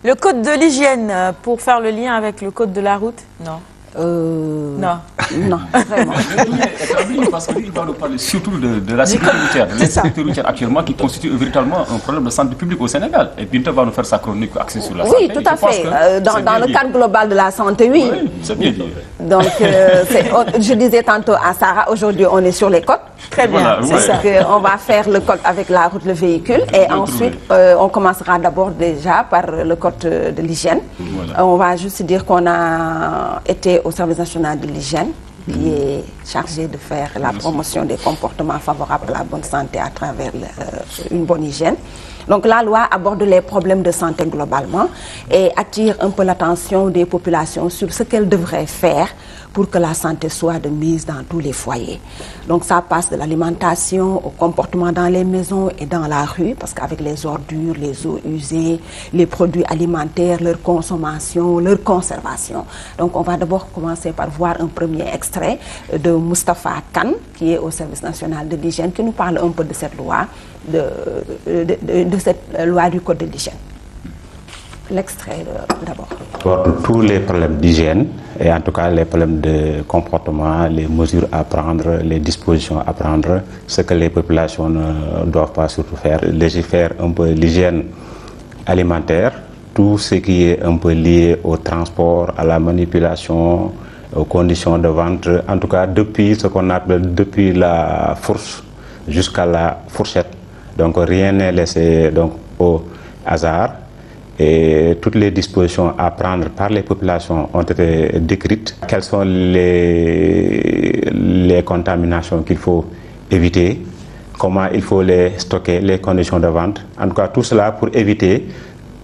Le code de l'hygiène, pour faire le lien avec le code de la route? Non. Non. Non, vraiment. Parce qu'il va nous parler surtout de la sécurité routière, de l'insécurité routière actuellement qui constitue véritablement un problème de santé publique au Sénégal. Et Binta va nous faire sa chronique axée sur la santé. Oui, tout à fait. Dans le cadre global de la santé, oui. Oui, c'est bien dit. Donc, je disais tantôt à Sarah, aujourd'hui on est sur les côtes. Très bien, voilà, c'est ça. On va faire le code avec la route, le véhicule, et ensuite on commencera d'abord déjà par le code de l'hygiène. Voilà. On va juste dire qu'on a été au service national de l'hygiène, qui est chargé de faire la promotion des comportements favorables à la bonne santé à travers une bonne hygiène. Donc la loi aborde les problèmes de santé globalement et attire un peu l'attention des populations sur ce qu'elles devraient faire pour que la santé soit de mise dans tous les foyers. Donc ça passe de l'alimentation au comportement dans les maisons et dans la rue, parce qu'avec les ordures, les eaux usées, les produits alimentaires, leur consommation, leur conservation. Donc on va d'abord commencer par voir un premier extrait de Moustapha Kane, qui est au service national de l'hygiène, qui nous parle un peu de cette loi, de cette loi du code de l'hygiène. L'extrait d'abord. Tous les problèmes d'hygiène et en tout cas les problèmes de comportement, les mesures à prendre, les dispositions à prendre, ce que les populations ne doivent pas surtout faire, légiférer un peu l'hygiène alimentaire, tout ce qui est un peu lié au transport, à la manipulation, aux conditions de vente, en tout cas depuis ce qu'on appelle depuis la fourche jusqu'à la fourchette. Donc rien n'est laissé donc au hasard. Et toutes les dispositions à prendre par les populations ont été décrites. Quelles sont les contaminations qu'il faut éviter, comment il faut les stocker, les conditions de vente. En tout cas, tout cela pour éviter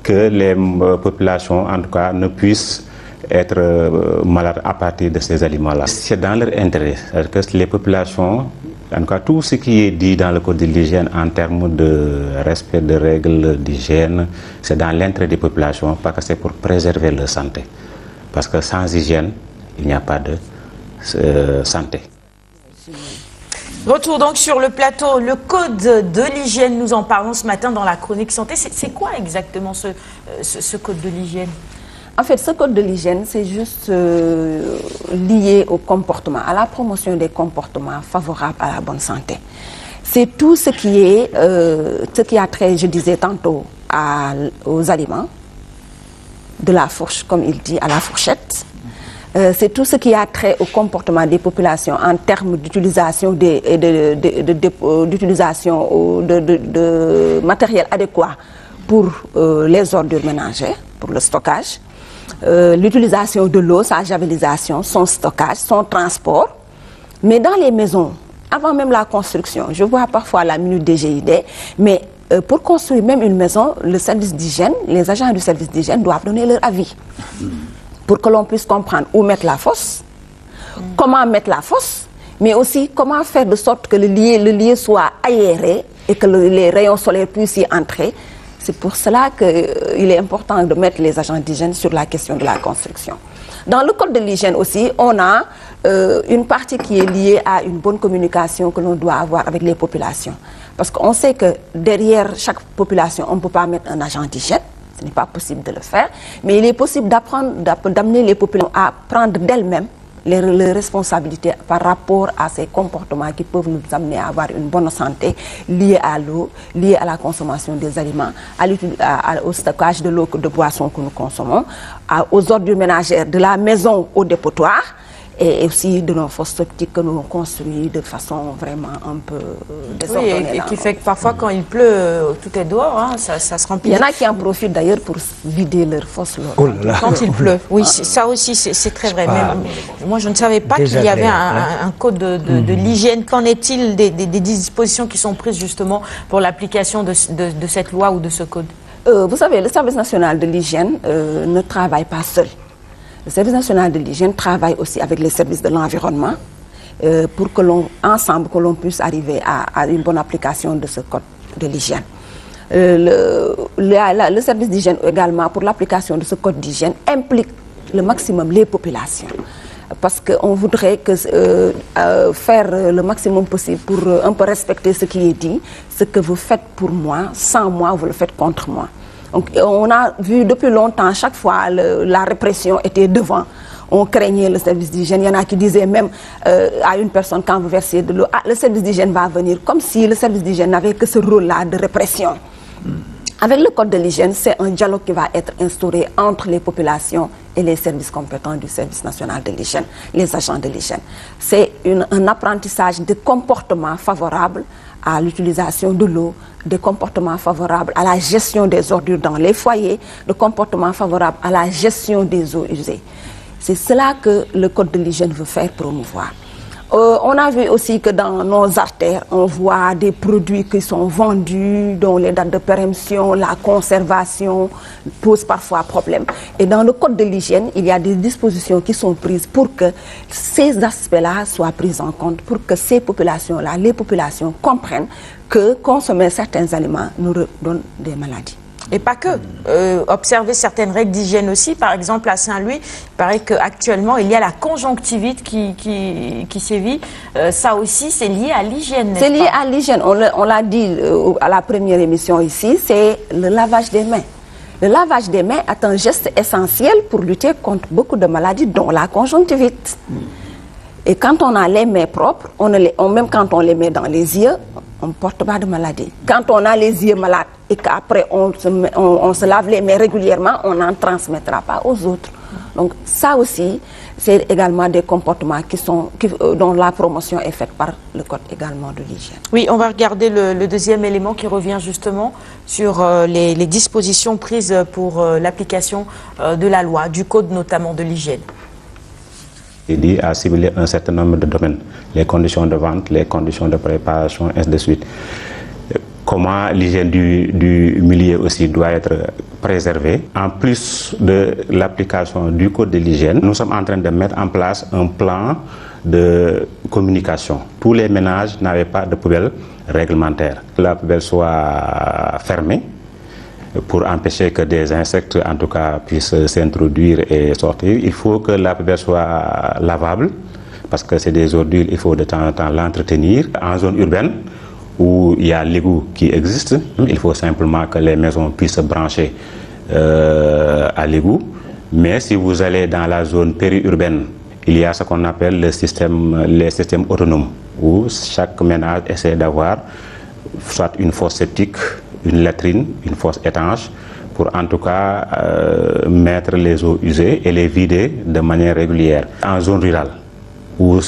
que les populations, en tout cas, ne puissent être malades à partir de ces aliments-là. C'est dans leur intérêt, c'est-à-dire que les populations, en tout cas tout ce qui est dit dans le code de l'hygiène en termes de respect de règles d'hygiène, c'est dans l'intérêt des populations parce que c'est pour préserver leur santé. Parce que sans hygiène, il n'y a pas de santé. Retour donc sur le plateau, le code de l'hygiène, nous en parlons ce matin dans la chronique santé. C'est quoi exactement ce code de l'hygiène? En fait, ce code de l'hygiène, c'est juste lié au comportement, à la promotion des comportements favorables à la bonne santé. C'est tout ce qui a trait, je disais tantôt, aux aliments, de la fourche, comme il dit, à la fourchette. C'est tout ce qui a trait au comportement des populations en termes d'utilisation de matériel adéquat pour les ordures ménagères, pour le stockage. L'utilisation de l'eau, sa javelisation, son stockage, son transport. Mais dans les maisons, avant même la construction, je vois parfois la minute DGID, mais pour construire même une maison, le service d'hygiène, les agents du service d'hygiène doivent donner leur avis pour que l'on puisse comprendre où mettre la fosse, comment mettre la fosse, mais aussi comment faire de sorte que le lieu soit aéré et que les rayons solaires puissent y entrer. C'est pour cela qu'il est important de mettre les agents d'hygiène sur la question de la construction. Dans le code de l'hygiène aussi, on a une partie qui est liée à une bonne communication que l'on doit avoir avec les populations. Parce qu'on sait que derrière chaque population, on ne peut pas mettre un agent d'hygiène. Ce n'est pas possible de le faire. Mais il est possible d'amener les populations à prendre d'elles-mêmes les responsabilités par rapport à ces comportements qui peuvent nous amener à avoir une bonne santé liée à l'eau, liée à la consommation des aliments, au stockage de l'eau, de boissons que nous consommons, aux ordures ménagères de la maison au dépotoir et aussi de nos fosses septiques que nous construisons de façon vraiment un peu désordonnée. Oui, et qui fait que parfois quand il pleut, tout est dehors, hein, ça se remplit. Il y en a qui en profitent d'ailleurs pour vider leurs fosses. Quand il pleut, oui, ça aussi c'est très vrai. Mais moi je ne savais pas qu'il y avait un code de l'hygiène. Qu'en est-il des dispositions qui sont prises justement pour l'application de cette loi ou de ce code? Vous savez, le service national de l'hygiène ne travaille pas seul. Le service national de l'hygiène travaille aussi avec les services de l'environnement pour que ensemble l'on puisse arriver à une bonne application de ce code de l'hygiène. Le service d'hygiène également, pour l'application de ce code d'hygiène, implique le maximum les populations. Parce qu'on voudrait faire le maximum possible pour un peu respecter ce qui est dit. Ce que vous faites pour moi, sans moi, vous le faites contre moi. Donc, on a vu depuis longtemps, chaque fois, la répression était devant. On craignait le service d'hygiène. Il y en a qui disaient même à une personne, quand vous versez de l'eau, ah, le service d'hygiène va venir, comme si le service d'hygiène n'avait que ce rôle-là de répression. Avec le code de l'hygiène, c'est un dialogue qui va être instauré entre les populations et les services compétents du service national de l'hygiène, les agents de l'hygiène. C'est un apprentissage de comportements favorables à l'utilisation de l'eau, des comportements favorables à la gestion des ordures dans les foyers, de comportements favorables à la gestion des eaux usées. C'est cela que le code de l'hygiène veut faire promouvoir. On a vu aussi que dans nos artères, on voit des produits qui sont vendus, dont les dates de péremption, la conservation posent parfois problème. Et dans le code de l'hygiène, il y a des dispositions qui sont prises pour que ces aspects-là soient pris en compte, pour que ces populations-là, les populations comprennent que consommer certains aliments nous donne des maladies. Et pas que. Observer certaines règles d'hygiène aussi. Par exemple, à Saint-Louis, il paraît qu'actuellement, il y a la conjonctivite qui sévit. Ça aussi, c'est lié à l'hygiène. C'est lié à l'hygiène. On l'a dit à la première émission ici, c'est le lavage des mains. Le lavage des mains est un geste essentiel pour lutter contre beaucoup de maladies, dont la conjonctivite. Et quand on a les mains propres, même quand on les met dans les yeux, on ne porte pas de maladie. Quand on a les yeux malades et qu'après on se lave les mains régulièrement, on n'en transmettra pas aux autres. Donc ça aussi, c'est également des comportements dont la promotion est faite par le code également de l'hygiène. Oui, on va regarder le deuxième élément qui revient justement sur les dispositions prises pour l'application de la loi, du code notamment de l'hygiène. Il dit à cibler un certain nombre de domaines, les conditions de vente, les conditions de préparation, ainsi de suite. Comment l'hygiène du milieu aussi doit être préservée. En plus de l'application du code de l'hygiène, nous sommes en train de mettre en place un plan de communication. Tous les ménages n'avaient pas de poubelle réglementaire. Que la poubelle soit fermée pour empêcher que des insectes, en tout cas, puissent s'introduire et sortir. Il faut que la poubelle soit lavable, parce que c'est des ordures, il faut de temps en temps l'entretenir. En zone urbaine, où il y a l'égout qui existe, il faut simplement que les maisons puissent se brancher à l'égout. Mais si vous allez dans la zone périurbaine, il y a ce qu'on appelle les systèmes autonomes, où chaque ménage essaie d'avoir soit une fosse septique, une latrine, une fosse étanche, pour en tout cas mettre les eaux usées et les vider de manière régulière. En zone rurale, où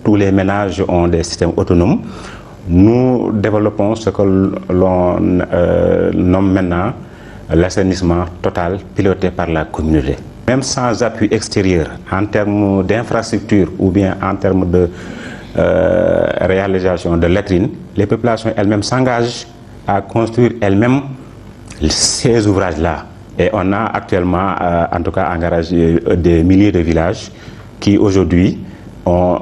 tous les ménages ont des systèmes autonomes, nous développons ce que l'on nomme maintenant l'assainissement total piloté par la communauté. Même sans appui extérieur, en termes d'infrastructure ou bien en termes de réalisation de latrines, les populations elles-mêmes s'engagent à construire elles-mêmes ces ouvrages-là. Et on a actuellement, en tout cas, engagé des milliers de villages qui aujourd'hui ont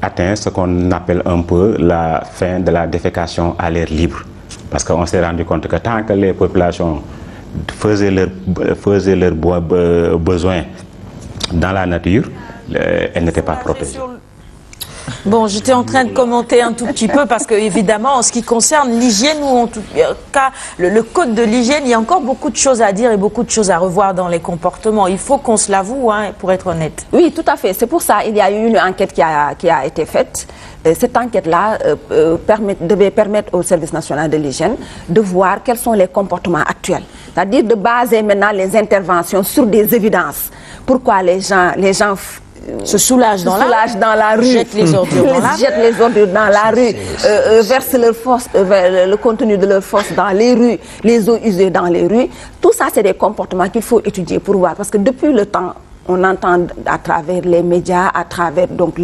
atteint ce qu'on appelle un peu la fin de la défécation à l'air libre. Parce qu'on s'est rendu compte que tant que les populations faisaient leurs besoins dans la nature, elles n'étaient pas protégées. Bon, j'étais en train de commenter un tout petit peu parce que, évidemment, en ce qui concerne l'hygiène, ou en tout cas le code de l'hygiène, il y a encore beaucoup de choses à dire et beaucoup de choses à revoir dans les comportements. Il faut qu'on se l'avoue, hein, pour être honnête. Oui, tout à fait. C'est pour ça qu'il y a eu une enquête qui a été faite. Cette enquête-là devait permettre au service national de l'hygiène de voir quels sont les comportements actuels. C'est-à-dire de baser maintenant les interventions sur des évidences. Pourquoi les gens se soulagent dans la rue, jettent les ordures dans la rue, versent le contenu de leur force dans les rues, les eaux usées dans les rues. Tout ça, c'est des comportements qu'il faut étudier pour voir. Parce que depuis le temps, on entend à travers les médias, à travers donc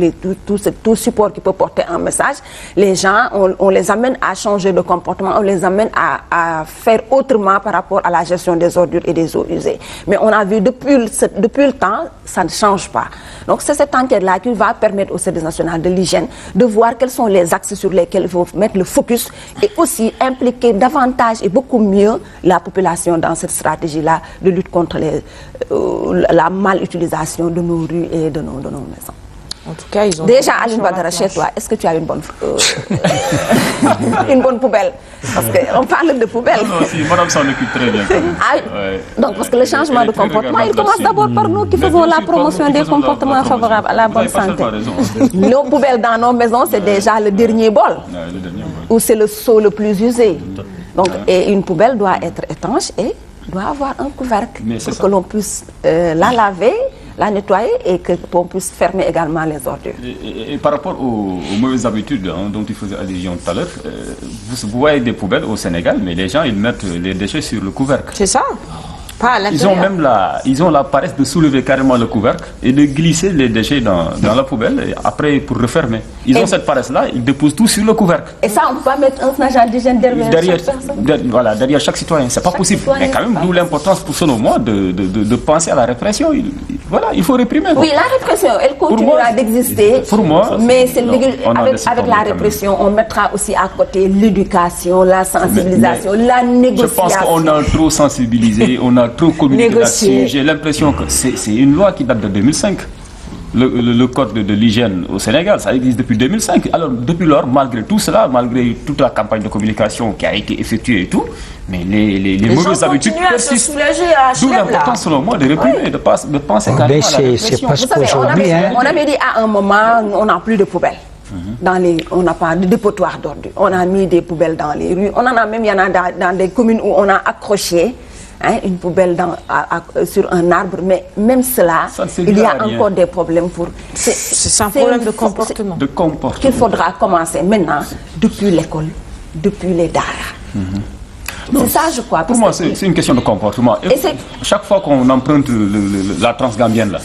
tout support qui peut porter un message, les gens, on les amène à changer de comportement, on les amène à faire autrement par rapport à la gestion des ordures et des eaux usées. Mais on a vu depuis le temps, ça ne change pas. Donc c'est cette enquête-là qui va permettre au service national de l'hygiène de voir quels sont les axes sur lesquels il faut mettre le focus et aussi impliquer davantage et beaucoup mieux la population dans cette stratégie-là de lutte contre la malutilisation de nos rues et de nos maisons. En tout cas, ils ont... Déjà, Aline Badara, chez toi, est-ce que tu as une bonne poubelle? Parce qu'on parle de poubelle. Non, si, madame s'en occupe très bien. Donc, parce que le changement de comportement, il commence d'abord par nous qui faisons la promotion des comportements favorables à la bonne santé. Nos poubelles dans nos maisons, c'est déjà le dernier bol. Ou c'est le seau le plus usé. Donc, et une poubelle doit être étanche et doit avoir un couvercle pour que l'on puisse la laver, la nettoyer et qu'on puisse fermer également les ordures. Et par rapport aux mauvaises habitudes dont tu faisais allusion tout à l'heure, vous voyez des poubelles au Sénégal, mais les gens, ils mettent les déchets sur le couvercle. C'est ça. Pas à ils ont même la paresse de soulever carrément le couvercle et de glisser les déchets dans la poubelle et après pour refermer. Ils ont cette paresse-là, ils déposent tout sur le couvercle. Et ça, on peut pas mettre un agent d'hygiène derrière chaque personne. Voilà, derrière chaque citoyen, c'est pas possible. Mais quand même, d'où l'importance pour selon moi de penser à la répression. Voilà, il faut réprimer. Oui, la répression, elle continuera d'exister. Pour moi, mais avec la répression, on mettra aussi à côté l'éducation, la sensibilisation, la négociation. Je pense qu'on a trop sensibilisé, on a trop communiqué là-dessus. J'ai l'impression que c'est une loi qui date de 2005. Le code de l'hygiène au Sénégal, ça existe depuis 2005. Alors, depuis lors, malgré tout cela, malgré toute la campagne de communication qui a été effectuée et tout, mais les mauvaises habitudes persistent. D'où l'importance, selon moi, de réprimer, de penser carrément à la répression. Vous savez, on avait dit à un moment, on n'a plus de poubelles. On n'a pas de dépotoir d'ordures. On a mis des poubelles dans les rues. On en a même, il y en a dans des communes où on a accroché une poubelle sur un arbre, mais même cela, il y a encore des problèmes pour... C'est un problème de comportement. Qu'il faudra commencer maintenant, depuis l'école, depuis les daara. C'est ça, je crois. Pour moi, c'est une question de comportement. Et chaque fois qu'on emprunte la transgambienne, là,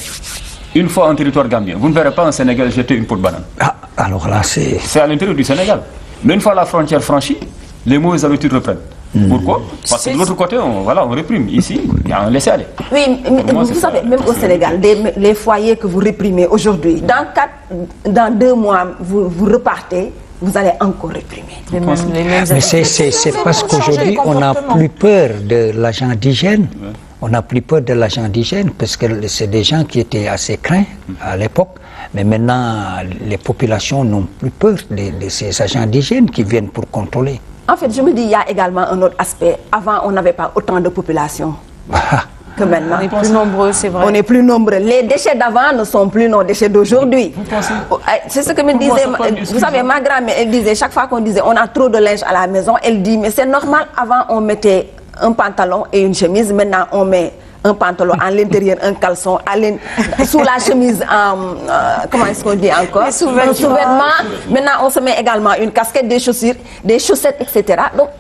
une fois en territoire gambien, vous ne verrez pas un Sénégal jeter une peau de banane. Alors là, c'est... C'est à l'intérieur du Sénégal. Mais une fois la frontière franchie, les mauvaises habitudes reprennent. Pourquoi? Parce que de l'autre côté, on réprime. Ici, il y a un laisser-aller. Oui, mais vous savez, même au Sénégal, les foyers que vous réprimez aujourd'hui, dans 2 mois, vous repartez, vous allez encore réprimer. Mais c'est parce qu'aujourd'hui, on n'a plus peur de l'agent d'hygiène. On n'a plus peur de l'agent d'hygiène parce que c'est des gens qui étaient assez craints à l'époque. Mais maintenant, les populations n'ont plus peur de ces agents d'hygiène qui viennent pour contrôler. En fait, je me dis, il y a également un autre aspect. Avant, on n'avait pas autant de population que maintenant. On est plus nombreux, c'est vrai. On est plus nombreux. Les déchets d'avant ne sont plus nos déchets d'aujourd'hui. C'est ce que me disait, vous savez, ma grand-mère, elle disait, chaque fois qu'on disait, on a trop de linge à la maison, elle dit, mais c'est normal, avant on mettait un pantalon et une chemise, maintenant on met un pantalon à l'intérieur, un caleçon, sous la chemise, comment est-ce qu'on dit encore? Un sous-vêtement. Maintenant, on se met également une casquette, des chaussures, des chaussettes, etc. Donc,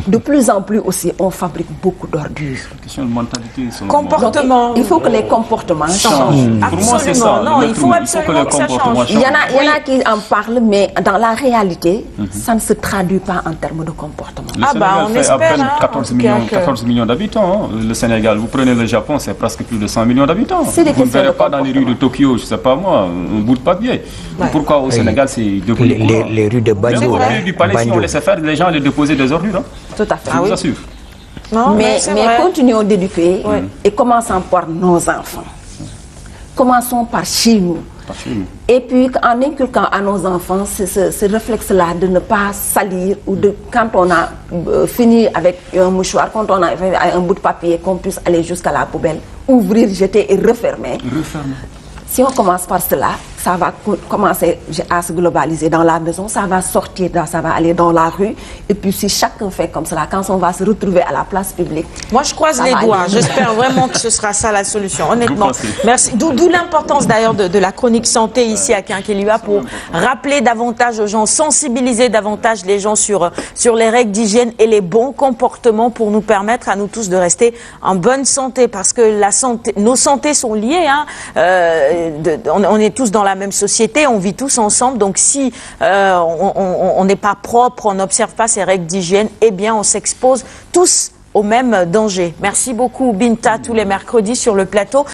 de plus en plus aussi, on fabrique beaucoup d'ordures. Question de mentalité. Comportement. Donc, il faut que les comportements changent. Pour moi, c'est ça. Non, il faut absolument que ça change. Il y en a qui en parlent, mais dans la réalité, ça ne se traduit pas en termes de comportement. Le Sénégal fait à peine 14 millions d'habitants. Le Sénégal, vous prenez le Japon, c'est presque plus de 100 millions d'habitants. Vous ne verrez pas dans les rues de Tokyo, je ne sais pas moi, un bout de papier. Pourquoi au Sénégal, c'est depuis les rues de Banjul. Les rues du palais, si on laissait faire, les gens allaient déposer des ordures. Tout à fait. Je vous assure. Non, mais continuons d'éduquer et commençons par nos enfants. Commençons par chez nous. Et puis en inculquant à nos enfants ce réflexe-là de ne pas salir ou quand on a fini avec un mouchoir, quand on a fait un bout de papier, qu'on puisse aller jusqu'à la poubelle, ouvrir, jeter et refermer. Si on commence par cela, ça va commencer à se globaliser dans la maison, ça va sortir, ça va aller dans la rue. Et puis si chacun fait comme cela, quand on va se retrouver à la place publique... Moi, je croise les doigts. J'espère vraiment que ce sera ça la solution. Honnêtement, merci. D'où l'importance d'ailleurs de la chronique santé ici à Quinquelua pour rappeler davantage aux gens, sensibiliser davantage les gens sur les règles d'hygiène et les bons comportements pour nous permettre à nous tous de rester en bonne santé. Parce que nos santé sont liées. On est tous dans la même société, on vit tous ensemble. Donc si on n'est pas propre, on n'observe pas ces règles d'hygiène, eh bien on s'expose tous au même danger. Merci beaucoup Binta, tous les mercredis sur le plateau.